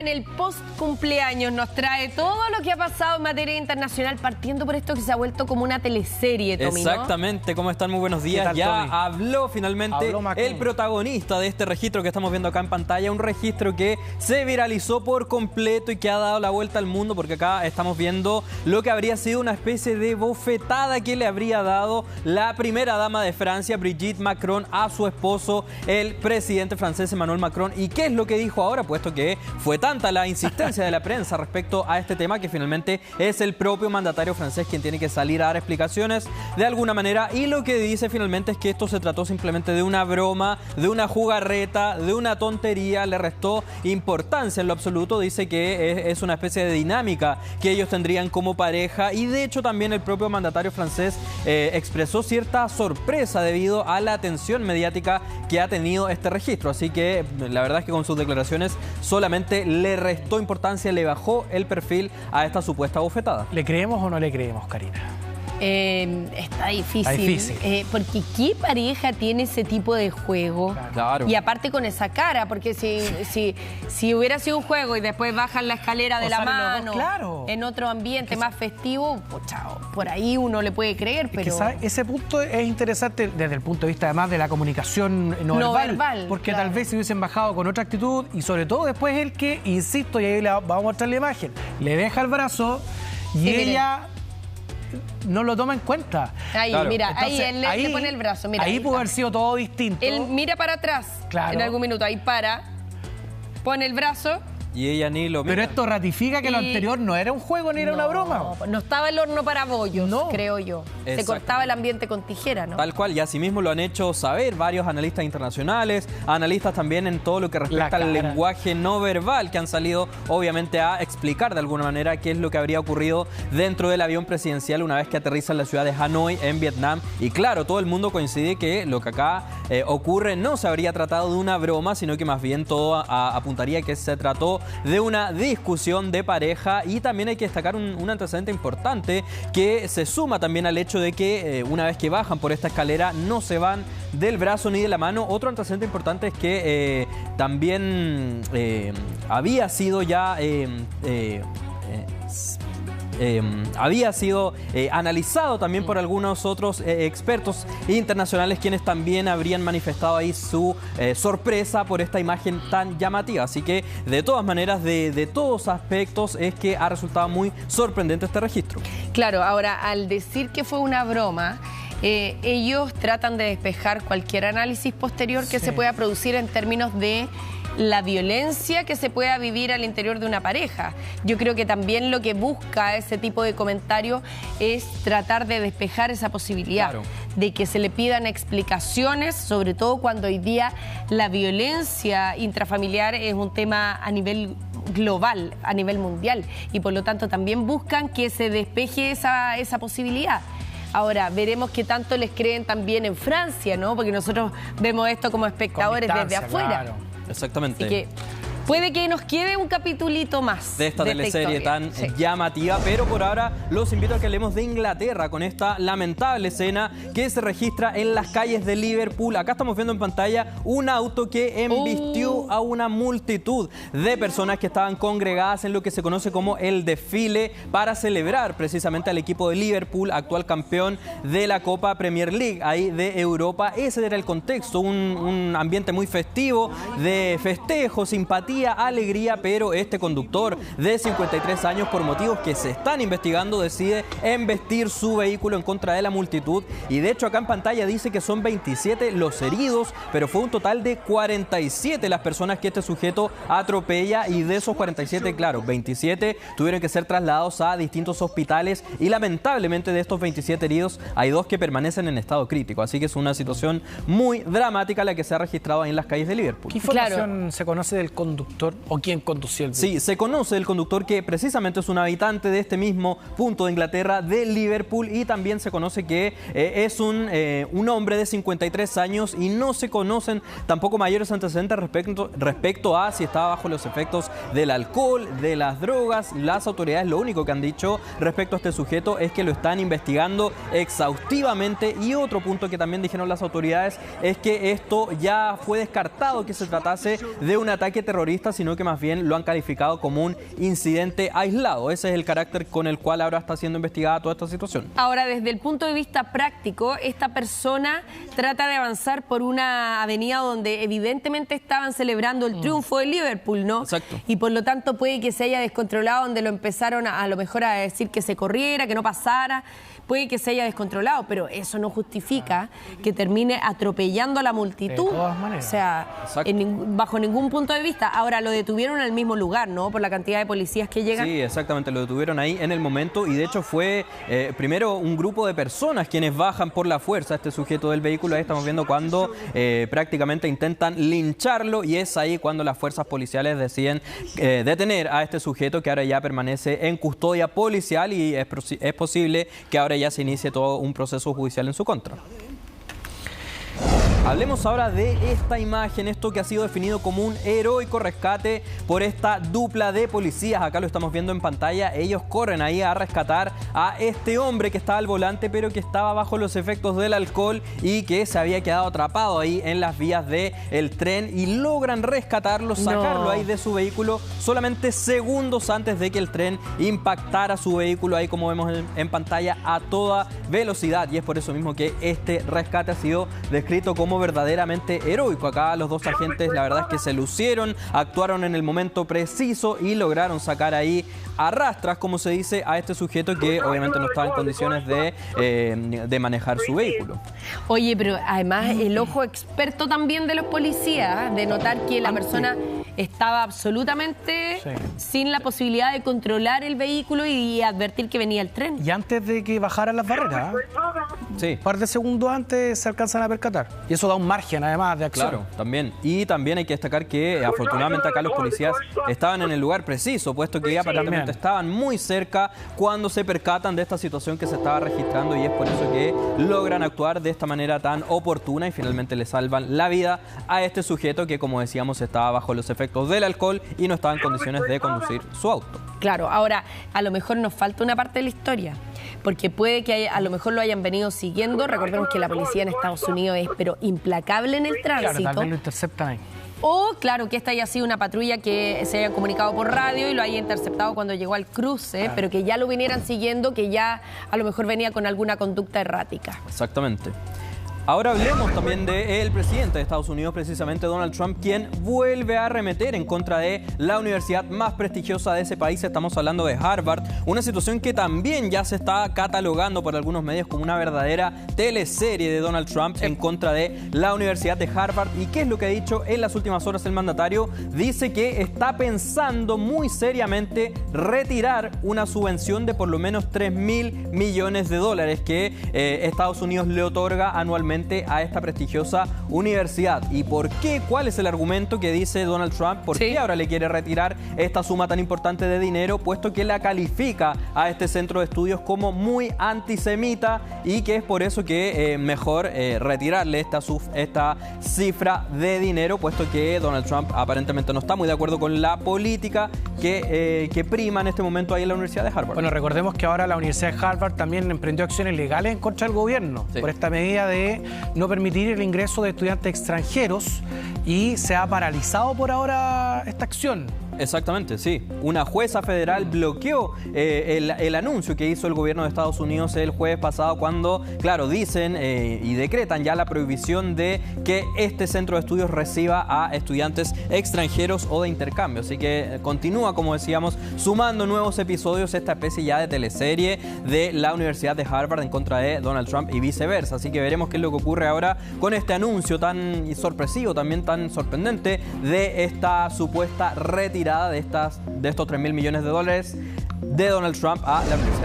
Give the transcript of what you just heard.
En el post cumpleaños nos trae todo lo que ha pasado en materia internacional, partiendo por esto que se ha vuelto como una teleserie, Tommy, ¿no? Exactamente, ¿cómo están? Muy buenos días. ¿Qué tal, ya Tommy? habló finalmente el protagonista de este registro que estamos viendo acá en pantalla, un registro que se viralizó por completo y que ha dado la vuelta al mundo, porque acá estamos viendo lo que habría sido una especie de bofetada que le habría dado la primera dama de Francia, Brigitte Macron, a su esposo, el presidente francés Emmanuel Macron. ¿Y qué es lo que dijo ahora? Puesto que fue tanta la insistencia de la prensa respecto a este tema que finalmente es el propio mandatario francés quien tiene que salir a dar explicaciones de alguna manera, y lo que dice finalmente es que esto se trató simplemente de una broma, de una jugarreta, de una tontería, le restó importancia en lo absoluto, dice que es una especie de dinámica que ellos tendrían como pareja, y de hecho también el propio mandatario francés expresó cierta sorpresa debido a la atención mediática que ha tenido este registro, así que la verdad es que con sus declaraciones solamente le restó importancia, le bajó el perfil a esta supuesta bofetada. ¿Le creemos o no le creemos, Karina? Está difícil. Está difícil. Porque ¿qué pareja tiene ese tipo de juego? Claro. Y aparte con esa cara, porque si hubiera sido un juego y después bajan la escalera de la mano, claro, en otro ambiente más festivo, pues, chao, por ahí uno le puede creer, pero... Ese punto es interesante desde el punto de vista además de la comunicación no verbal, porque claro, tal vez se hubiesen bajado con otra actitud, y sobre todo después el que, insisto, y ahí vamos a mostrar la imagen, le deja el brazo y sí, ella... no lo toma en cuenta. Ahí, claro. mira, Entonces, ahí él le pone el brazo. Mira, ahí pudo haber sido todo distinto. Él mira para atrás, claro, en algún minuto, ahí para, pone el brazo. Y ella ni lo mira. Pero esto ratifica que lo anterior no era un juego ni era una broma. No estaba el horno para bollos, No. creo yo. Se cortaba el ambiente con tijera, ¿no? Tal cual, y asimismo lo han hecho saber varios analistas internacionales, analistas también en todo lo que respecta al lenguaje no verbal, que han salido obviamente a explicar de alguna manera qué es lo que habría ocurrido dentro del avión presidencial una vez que aterriza en la ciudad de Hanoi, en Vietnam. Y claro, todo el mundo coincide que lo que acá ocurre no se habría tratado de una broma, sino que más bien todo apuntaría que se trató de una discusión de pareja. Y también hay que destacar un antecedente importante que se suma también al hecho de que una vez que bajan por esta escalera no se van del brazo ni de la mano. Otro antecedente importante es que también había sido ya había sido analizado también por algunos otros expertos internacionales, quienes también habrían manifestado ahí su sorpresa por esta imagen tan llamativa. Así que de todas maneras, de todos aspectos, es que ha resultado muy sorprendente este registro. Claro, ahora al decir que fue una broma, ellos tratan de despejar cualquier análisis posterior que se pueda producir en términos de la violencia que se pueda vivir al interior de una pareja. Yo creo que también lo que busca ese tipo de comentario es tratar de despejar esa posibilidad, claro, de que se le pidan explicaciones, sobre todo cuando hoy día la violencia intrafamiliar es un tema a nivel global, a nivel mundial, y por lo tanto también buscan que se despeje esa posibilidad. Ahora, veremos qué tanto les creen también en Francia, ¿no? Porque nosotros vemos esto como espectadores desde afuera. Claro. Exactamente. Así que puede que nos quede un capitulito más de esta teleserie tan llamativa, pero por ahora los invito a que hablemos de Inglaterra con esta lamentable escena que se registra en las calles de Liverpool. Acá estamos viendo en pantalla un auto que embistió a una multitud de personas que estaban congregadas en lo que se conoce como el desfile para celebrar precisamente al equipo de Liverpool, actual campeón de la Copa Premier League ahí de Europa. Ese era el contexto, un ambiente muy festivo, de festejo, simpatía, alegría, pero este conductor de 53 años, por motivos que se están investigando, decide embestir su vehículo en contra de la multitud, y de hecho acá en pantalla dice que son 27 los heridos, pero fue un total de 47 las personas que este sujeto atropella, y de esos 47, claro, 27 tuvieron que ser trasladados a distintos hospitales, y lamentablemente de estos 27 heridos hay 2 que permanecen en estado crítico, así que es una situación muy dramática la que se ha registrado ahí en las calles de Liverpool. ¿Qué información se conoce del conductor o quién conducía el vehículo? Sí, se conoce del conductor, que precisamente es un habitante de este mismo punto de Inglaterra, de Liverpool, y también se conoce que es un hombre de 53 años, y no se conocen tampoco mayores antecedentes respecto a si estaba bajo los efectos del alcohol, de las drogas. Las autoridades lo único que han dicho respecto a este sujeto es que lo están investigando exhaustivamente, y otro punto que también dijeron las autoridades es que esto ya fue descartado, que se tratase de un ataque terrorista vista, sino que más bien lo han calificado como un incidente aislado. Ese es el carácter con el cual ahora está siendo investigada toda esta situación. Ahora, desde el punto de vista práctico, esta persona trata de avanzar por una avenida donde evidentemente estaban celebrando el triunfo de Liverpool, ¿no? Exacto. Y por lo tanto puede que se haya descontrolado, donde lo empezaron a lo mejor a decir que se corriera, que no pasara. Puede que se haya descontrolado, pero eso no justifica que termine atropellando a la multitud. De todas maneras. O sea, bajo ningún punto de vista. Ahora, lo detuvieron en el mismo lugar, ¿no? Por la cantidad de policías que llegan. Sí, exactamente, lo detuvieron ahí en el momento y de hecho fue primero un grupo de personas quienes bajan por la fuerza a este sujeto del vehículo. Ahí estamos viendo cuando prácticamente intentan lincharlo y es ahí cuando las fuerzas policiales deciden detener a este sujeto que ahora ya permanece en custodia policial y es posible que ahora ya se inicie todo un proceso judicial en su contra. Hablemos ahora de esta imagen, esto que ha sido definido como un heroico rescate por esta dupla de policías. Acá lo estamos viendo en pantalla. Ellos corren ahí a rescatar a este hombre que estaba al volante, pero que estaba bajo los efectos del alcohol y que se había quedado atrapado ahí en las vías del tren y logran rescatarlo, sacarlo ahí de su vehículo solamente segundos antes de que el tren impactara su vehículo, ahí como vemos en pantalla, a toda velocidad. Y es por eso mismo que este rescate ha sido descrito como verdaderamente heroico. Acá los dos agentes, la verdad es que se lucieron, actuaron en el momento preciso y lograron sacar ahí a rastras, como se dice, a este sujeto que obviamente no estaba en condiciones de manejar su vehículo. Oye, pero además el ojo experto también de los policías, de notar que la persona estaba absolutamente sin la posibilidad de controlar el vehículo y advertir que venía el tren. Y antes de que bajaran las barreras, sí, un par de segundos antes se alcanzan a percatar. Y eso da un margen, además, de acción. Claro, también. Y también hay que destacar que afortunadamente acá los policías estaban en el lugar preciso, puesto que aparentemente estaban muy cerca cuando se percatan de esta situación que se estaba registrando, y es por eso que logran actuar de esta manera tan oportuna y finalmente le salvan la vida a este sujeto que, como decíamos, estaba bajo los efectos del alcohol y no estaba en condiciones de conducir su auto. Claro, ahora a lo mejor nos falta una parte de la historia, porque puede que a lo mejor lo hayan venido siguiendo. Recordemos que la policía en Estados Unidos es pero implacable en el tránsito. Claro, tal vez lo interceptan ahí. O, claro, que esta haya sido una patrulla que se haya comunicado por radio y lo haya interceptado cuando llegó al cruce, pero que ya lo vinieran siguiendo, que ya a lo mejor venía con alguna conducta errática. Exactamente. Ahora hablemos también del presidente de Estados Unidos, precisamente Donald Trump, quien vuelve a arremeter en contra de la universidad más prestigiosa de ese país. Estamos hablando de Harvard, una situación que también ya se está catalogando por algunos medios como una verdadera teleserie de Donald Trump en contra de la Universidad de Harvard. ¿Y qué es lo que ha dicho en las últimas horas el mandatario? Dice que está pensando muy seriamente retirar una subvención de por lo menos $3.000 millones que Estados Unidos le otorga anualmente a esta prestigiosa universidad. ¿Y por qué? ¿Cuál es el argumento que dice Donald Trump? ¿Por qué ahora le quiere retirar esta suma tan importante de dinero? Puesto que la califica a este centro de estudios como muy antisemita y que es por eso que mejor retirarle esta cifra de dinero, puesto que Donald Trump aparentemente no está muy de acuerdo con la política que prima en este momento ahí en la Universidad de Harvard. Bueno, recordemos que ahora la Universidad de Harvard también emprendió acciones legales en contra del gobierno por esta medida de no permitir el ingreso de estudiantes extranjeros y se ha paralizado por ahora esta acción. Exactamente, sí. Una jueza federal bloqueó el anuncio que hizo el gobierno de Estados Unidos el jueves pasado cuando, claro, dicen y decretan ya la prohibición de que este centro de estudios reciba a estudiantes extranjeros o de intercambio. Así que continúa, como decíamos, sumando nuevos episodios esta especie ya de teleserie de la Universidad de Harvard en contra de Donald Trump y viceversa. Así que veremos qué es lo que ocurre ahora con este anuncio tan sorpresivo, también tan sorprendente, de esta supuesta retirada de estos $3.000 millones de Donald Trump a la Universidad